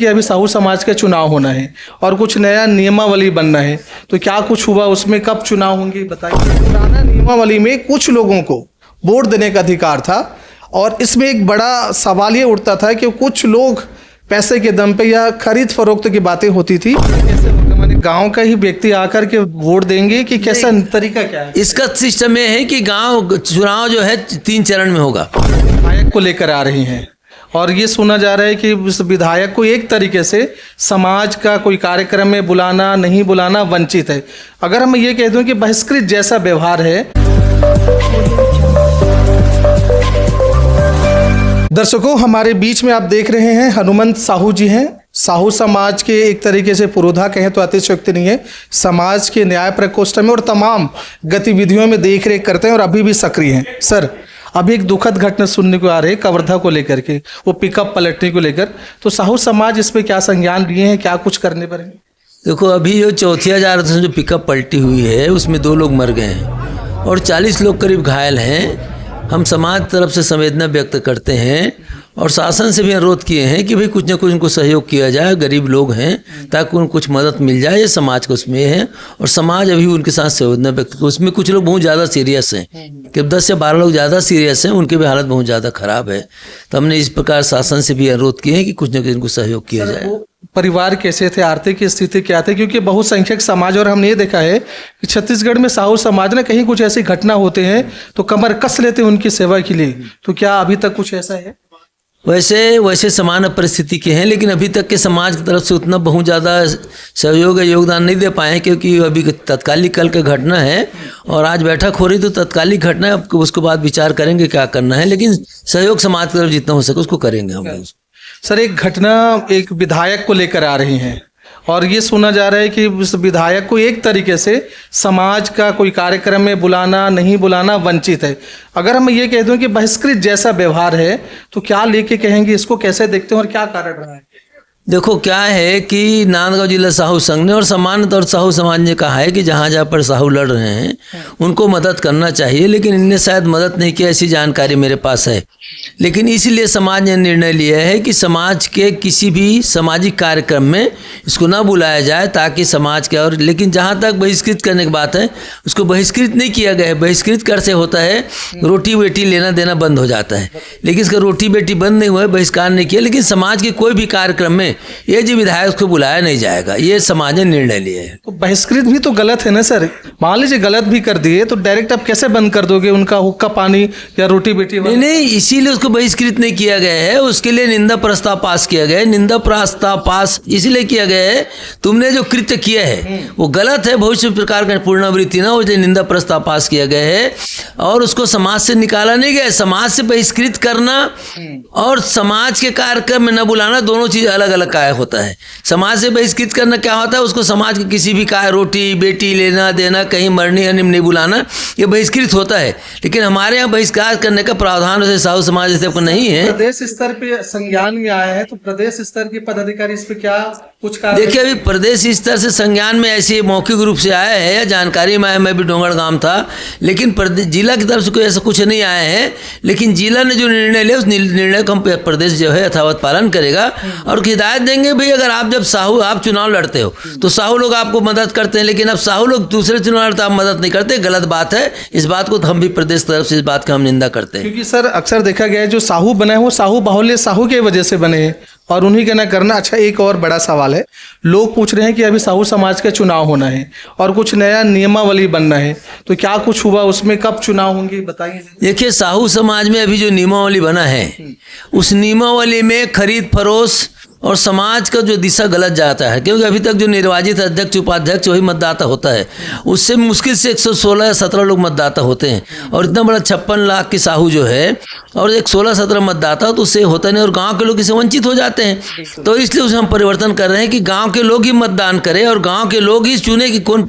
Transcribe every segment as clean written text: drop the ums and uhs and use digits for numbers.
कि अभी साहू समाज का चुनाव होना है और कुछ नया नियमावली बनना है, तो क्या कुछ हुआ उसमें, कब चुनाव होंगे बताइए। पुराना नियमावली में कुछ लोगों को वोट देने का अधिकार था और इसमें एक बड़ा सवाल ये उठता था कि कुछ लोग पैसे के दम पे या खरीद फरोख्त की बातें होती थी। कैसे होगा, माने गांव का ही व्यक्ति आकर के वोट देंगे कि कैसा तरीका क्या है? इसका सिस्टम ये है कि गांव चुनाव जो है 3 चरण में होगा। विधायक को लेकर आ रही हैं और ये सुना जा रहा है कि उस विधायक को एक तरीके से समाज का कोई कार्यक्रम में बुलाना, नहीं बुलाना वंचित है। अगर हम ये कह दूं कि बहिष्कृत जैसा व्यवहार है। दर्शकों, हमारे बीच में आप देख रहे हैं हनुमंत साहू जी हैं। साहू समाज के एक तरीके से पुरोधा कहें तो अतिशयोक्ति नहीं है। समाज के न्याय प्रकोष्ठ में और तमाम गतिविधियों में देख रेख करते हैं और अभी भी सक्रिय हैं। सर, अभी एक दुखद घटना सुनने को आ रही है कवर्धा को लेकर के, वो पिकअप पलटने को लेकर, तो साहू समाज इसमें क्या संज्ञान लिए हैं, क्या कुछ करने पर है? देखो, अभी जो चौथिया जा रहा था जो पिकअप पलटी हुई है उसमें 2 लोग मर गए हैं और 40 लोग करीब घायल हैं। हम समाज तरफ से संवेदना व्यक्त करते हैं और शासन से भी अनुरोध किए हैं कि भाई कुछ न कुछ उनको सहयोग किया जाए। गरीब लोग हैं, ताकि उनको कुछ मदद मिल जाए। ये समाज को उसमें है और समाज अभी उनके साथ संवेदना व्यक्त कर। उसमें कुछ लोग बहुत ज़्यादा सीरियस हैं, कि 10 से 12 लोग ज़्यादा सीरियस हैं, उनकी भी हालत बहुत ज़्यादा ख़राब है। तो हमने इस प्रकार शासन से भी अनुरोध किए हैं कि कुछ न कुछ इनको सहयोग किया जाए। परिवार कैसे थे, आर्थिक स्थिति क्या थी? क्योंकि बहुसंख्यक समाज और हमने ये देखा है कि छत्तीसगढ़ में साहू समाज ने कहीं कुछ ऐसी घटना होते हैं तो कमर कस लेते हैं उनकी सेवा के लिए, तो क्या अभी तक कुछ ऐसा है? वैसे समान परिस्थिति के हैं, लेकिन अभी तक के समाज की तरफ से उतना बहुत ज़्यादा सहयोग या योगदान नहीं दे पाए, क्योंकि अभी तत्कालिक कल का घटना है और आज बैठक हो रही तो तत्कालिक घटना है। उसके बाद विचार करेंगे क्या करना है, लेकिन सहयोग समाज की तरफ जितना हो सके उसको करेंगे हम। सर, एक घटना एक विधायक को लेकर आ रही हैं और ये सुना जा रहा है कि उस विधायक को एक तरीके से समाज का कोई कार्यक्रम में बुलाना, नहीं बुलाना वंचित है। अगर हम ये कह दूं कि बहिष्कृत जैसा व्यवहार है, तो क्या लेके कहेंगे, इसको कैसे देखते हैं और क्या कारण रहा है? देखो, क्या है कि नांदगांव जिला साहू संघ ने और सामान्य तौर साहू समाज ने कहा है कि जहाँ जहाँ पर साहू लड़ रहे हैं उनको मदद करना चाहिए, लेकिन इनने शायद मदद नहीं की, ऐसी जानकारी मेरे पास है। लेकिन इसीलिए समाज ने निर्णय लिया है कि समाज के किसी भी सामाजिक कार्यक्रम में इसको ना बुलाया जाए, ताकि समाज के और, लेकिन जहाँ तक बहिष्कृत करने की बात है उसको बहिष्कृत नहीं किया गया है। बहिष्कृत कर से होता है रोटी बेटी लेना देना बंद हो जाता है, लेकिन इसका रोटी बेटी बंद नहीं हुआ है, बहिष्कार नहीं किया। लेकिन समाज के कोई भी कार्यक्रम में ये जो विधायक को बुलाया नहीं जाएगा, ये समाज ने निर्णय लिया है। तो बहिष्कृत भी तो गलत है ना सर? मान लीजिए गलत भी कर दिए तो डायरेक्ट आप कैसे बंद कर दोगे उनका हुक्का पानी या रोटी बेटी? नहीं, इसीलिए उसको बहिष्कृत नहीं किया गया है, उसके लिए निंदा प्रस्ताव पास किया गया है। निंदा प्रस्ताव पास इसलिए किया गया है, तुमने जो कृत्य किया है वो गलत है, बहुत से प्रकार का पुनरावृत्ति ना हो, निंदा प्रस्ताव पास किया गया है और उसको समाज से निकाला नहीं गया। समाज से बहिष्कृत करना और समाज के कार्यक्रम में न बुलाना दोनों चीज अलग अलग काय होता है। समाज से बहिष्कृत करना क्या होता है, उसको समाज के किसी भी काय, रोटी बेटी लेना देना, कहीं मरनी अनिम नहीं बुलाना, ये बहिष्कृत होता है। लेकिन हमारे यहाँ बहिष्कार करने का प्रावधान वैसे साहू समाज जैसे को नहीं है। प्रदेश स्तर पे संज्ञान में आया है, तो प्रदेश स्तर के पदाधिकारी इस पे क्या कुछ कार्य? देखिए, अभी प्रदेश स्तर से संज्ञान में ऐसे मौखिक रूप से आया है या जानकारी में आया, मैं भी डोंगरगांव था, लेकिन जिला की तरफ से कोई ऐसा कुछ नहीं आया है। लेकिन जिला ने जो निर्णय लिया उस निर्णय का प्रदेश जो है यथावत पालन करेगा और हिदायत देंगे भाई, अगर आप जब आप चुनाव लड़ते हो तो साहू लोग आपको मदद करते हैं, लेकिन अब साहू लोग दूसरे चुनाव लड़ते आप मदद नहीं करते, गलत बात है। इस बात को हम भी प्रदेश तरफ से इस बात का हम निंदा करते हैं। क्योंकि सर अक्सर देखा गया है जो साहू बने हैं वो साहू बाहुल्य साहू के वजह से बने हैं और उन्हीं का ना करना। अच्छा, एक और बड़ा सवाल है, लोग पूछ रहे हैं कि अभी साहू समाज का चुनाव होना है और कुछ नया नियमावली बनना है, तो क्या कुछ हुआ उसमें, कब चुनाव होंगे बताइए। देखिए, साहू समाज में अभी जो नियमावली बना है उस नियमावली में खरीद फरोश और समाज का जो दिशा गलत जाता है, क्योंकि अभी तक जो निर्वाचित अध्यक्ष उपाध्यक्ष वही मतदाता होता है, उससे मुश्किल से 116 या 17 लोग मतदाता होते हैं और इतना बड़ा 56 लाख की साहू जो है और एक 16-17 मतदाता तो उससे होता नहीं और गांव के लोग इससे वंचित हो जाते हैं। तो इसलिए उसे हम परिवर्तन कर रहे हैं कि गांव के लोग ही मतदान करें और गांव के लोग ही चुने कि कौन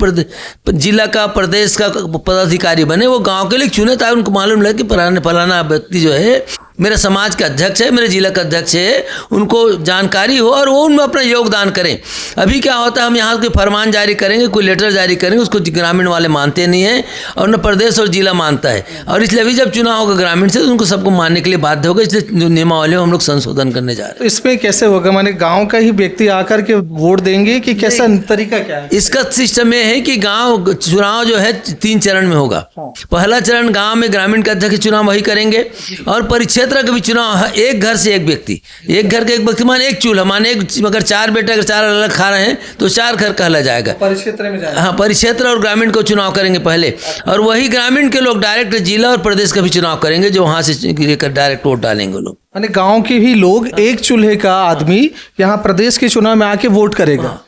जिला का प्रदेश का पदाधिकारी बने, वो गाँव के लोग चुने, ताकि उनको मालूम लगे कि फलाना व्यक्ति जो है मेरे समाज का अध्यक्ष है, मेरे जिला का अध्यक्ष है, उनको जानकारी हो और वो उनमें अपना योगदान करें। अभी क्या होता है, हम यहाँ कोई फरमान जारी करेंगे, कोई लेटर जारी करेंगे, उसको ग्रामीण वाले मानते नहीं हैं और न प्रदेश और जिला मानता है, और इसलिए अभी जब चुनाव होगा ग्रामीण से तो उनको सबको मानने के लिए बाध्य होगा। इसलिए नियमावली में हम लोग संशोधन करने जा रहे हैं। तो इसमें कैसे होगा, माने गाँव का ही व्यक्ति आकर के वोट देंगे कि कैसा तरीका क्या है? इसका सिस्टम ये है कि गांव चुनाव जो है 3 चरण में होगा। पहला चरण गांव में ग्रामीण का अध्यक्ष चुनाव वही करेंगे, और परिक्षेत्र का भी चुनाव एक घर से एक व्यक्ति, एक घर के एक व्यक्ति, माने एक चूल्हा, माने अगर 4 बेटे अगर 4 अलग खा रहे हैं तो 4 घर कहला जाएगा, परिक्षेत्र में जाएगा। हाँ, परिक्षेत्र और ग्रामीण को चुनाव करेंगे पहले, और वही ग्रामीण के लोग डायरेक्ट जिला और प्रदेश का भी चुनाव करेंगे, जो वहां से लेकर डायरेक्ट वोट डालेंगे लोग। यानी गांव के ही लोग, एक चूल्हे का आदमी यहाँ प्रदेश के चुनाव में आके वोट करेगा।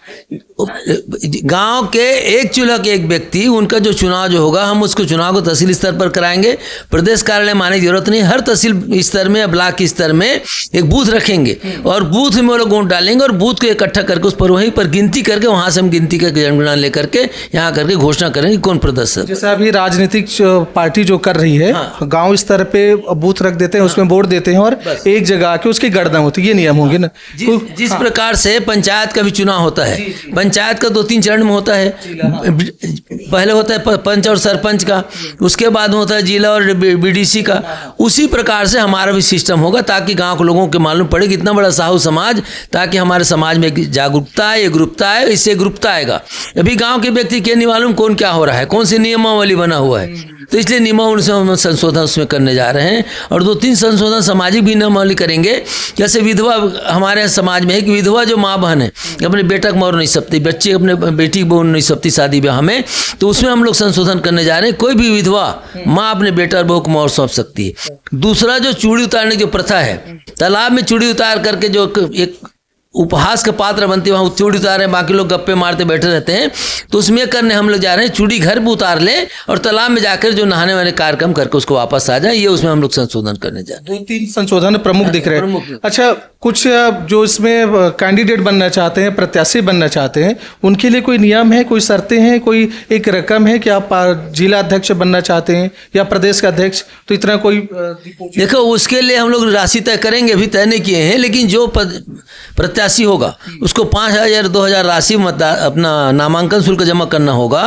गांव के एक चूल्हा के एक व्यक्ति, उनका जो चुनाव जो होगा, हम उसको चुनाव को तहसील स्तर पर कराएंगे। प्रदेश कार्यालय मानने की जरूरत नहीं, हर तहसील स्तर में या ब्लॉक स्तर में एक बूथ रखेंगे और बूथ में वो लोग वोट डालेंगे, और बूथ को इकट्ठा करके उस पर वहीं पर गिनती करके, वहां से हम गिनती करके जनगणना लेकर के यहाँ करके घोषणा करेंगे कौन प्रदेश है। जैसे अभी राजनीतिक पार्टी जो कर रही है, गांव स्तर पे बूथ रख देते हैं, उसमें वोट देते हैं और एक जगह आके उसकी गणना होती है, ये नियम होंगे ना। जिस प्रकार से पंचायत का भी चुनाव होता है, पंचायत का 2-3 चरण में होता है। पहले होता है पंच और सरपंच का, उसके बाद होता है जिला और बीडीसी का। उसी प्रकार से हमारा भी सिस्टम होगा, ताकि गांव के लोगों को मालूम पड़े कि इतना बड़ा साहू समाज, ताकि हमारे समाज में एक जागरूकता है, एक रूपता है, इससे ग्रुपता आएगा। अभी गांव के व्यक्ति के नहीं मालूम कौन क्या हो रहा है, कौन सी नियमावली बना हुआ है, तो इसलिए नियमावली से हम संशोधन उसमें करने जा रहे हैं। और 2-3 संशोधन सामाजिक भी नियमावली करेंगे। जैसे विधवा, हमारे समाज में है कि विधवा जो माँ बहन है अपने बेटा को मोर नहीं सकती, बच्चे अपने बेटी को नहीं सकती शादी ब्याह में, तो उसमें हम लोग संशोधन करने जा रहे हैं। कोई भी विधवा माँ अपने बेटा और बहू को मोर सौंप सकती है। दूसरा, जो चूड़ी उतारने की जो प्रथा है, तालाब में चूड़ी उतार करके जो एक उपहास का पात्र बनती है, वहाँ चूड़ी उतार रहे हैं, बाकी लोग गप्पे मारते बैठे रहते हैं, तो उसमें करने हम लोग जा रहे हैं, चूड़ी घर पे उतार लें और तालाब में जाकर जो नहाने वाले कार्यक्रम करके उसको वापस आ जाए, ये उसमें हम लोग संशोधन करने जा रहे हैं। 2-3 संशोधन प्रमुख दिख रहे हैं। अच्छा, कुछ जो इसमें कैंडिडेट बनना चाहते हैं, प्रत्याशी बनना चाहते हैं, उनके लिए कोई नियम है, कोई शर्तें हैं, कोई एक रकम है कि आप जिला अध्यक्ष बनना चाहते हैं या प्रदेश का अध्यक्ष, तो इतना कोई देखो, उसके लिए हम लोग राशि तय करेंगे, अभी तय नहीं किए हैं, लेकिन जो प्रत्याशी होगा उसको 5,000-2,000 राशि अपना नामांकन शुल्क जमा करना होगा।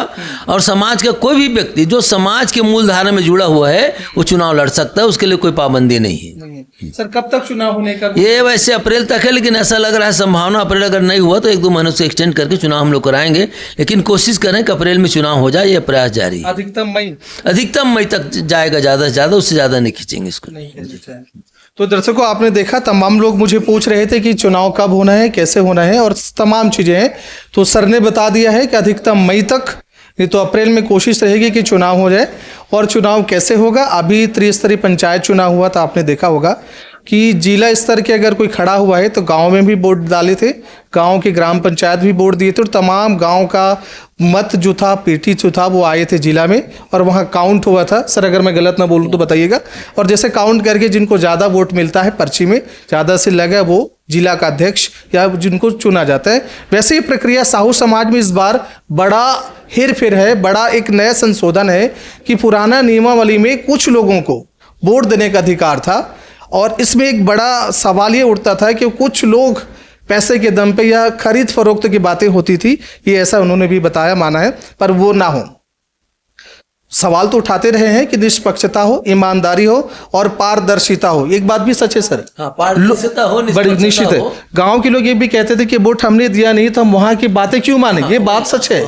और समाज का कोई भी व्यक्ति जो समाज के मूल धारा में जुड़ा हुआ है वो चुनाव लड़ सकता है, उसके लिए कोई पाबंदी नहीं है। सर, कब तक चुनाव होने का? ये वैसे अप्रैल तक है, लेकिन ऐसा लग रहा है संभावना अप्रैल अगर नहीं हुआ तो 1-2 महीनों से एक्सटेंड करके चुनाव हम लोग कराएंगे, लेकिन कोशिश करें कि अप्रैल में चुनाव हो जाए, ये प्रयास जारी है। अधिकतम मई तक जाएगा, ज़्यादा से ज़्यादा, उससे ज़्यादा नहीं खींचेंगे इसको। तो दर्शकों, आपने देखा, तमाम लोग मुझे पूछ रहे थे कि चुनाव कब होना है, कैसे होना है और तमाम चीज़ें हैं, तो सर ने बता दिया है कि अधिकतम मई तक, नहीं तो अप्रैल में कोशिश रहेगी कि चुनाव हो जाए। और चुनाव कैसे होगा, अभी त्रिस्तरीय पंचायत चुनाव हुआ था, आपने देखा होगा कि जिला स्तर के अगर कोई खड़ा हुआ है तो गांव में भी वोट डाले थे, गांव के ग्राम पंचायत भी वोट दिए थे, और तमाम गांव का मत जो था, पेटी जो था, वो आए थे जिला में और वहां काउंट हुआ था। सर, अगर मैं गलत ना बोलूं तो बताइएगा। और जैसे काउंट करके जिनको ज़्यादा वोट मिलता है, पर्ची में ज़्यादा से लगा, वो जिला का अध्यक्ष या जिनको चुना जाता है। वैसे ही प्रक्रिया साहू समाज में इस बार बड़ा हेर फेर है, बड़ा एक नया संशोधन है कि पुराना नियमावली में कुछ लोगों को वोट देने का अधिकार था, और इसमें एक बड़ा सवाल ये उठता था कि कुछ लोग पैसे के दम पे या खरीद फरोख्त की बातें होती थी, ये ऐसा उन्होंने भी बताया, माना है, पर वो ना हो। सवाल तो उठाते रहे हैं कि निष्पक्षता हो, ईमानदारी हो और पारदर्शिता हो। एक बात भी सच है सर, पारदर्शिता हो, बड़ी निश्चित है। गांव के लोग ये भी कहते थे कि वोट हमने दिया नहीं तो हम वहां की बातें क्यों माने, ये बात सच है।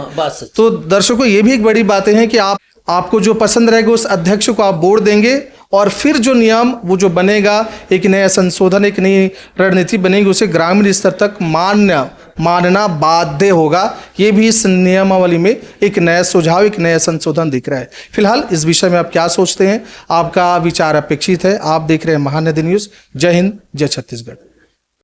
तो दर्शकों, ये भी एक बड़ी बातें हैं कि आपको जो पसंद रहेगा उस अध्यक्ष को आप वोट देंगे, और फिर जो नियम वो जो बनेगा, एक नया संशोधन, एक नई रणनीति बनेगी, उसे ग्रामीण स्तर तक मानना बाध्य होगा। ये भी इस नियमावली में एक नया सुझाव, एक नया संशोधन दिख रहा है। फिलहाल इस विषय में आप क्या सोचते हैं, आपका विचार अपेक्षित है। आप देख रहे हैं महानदी न्यूज़। जय हिंद, जय छत्तीसगढ़।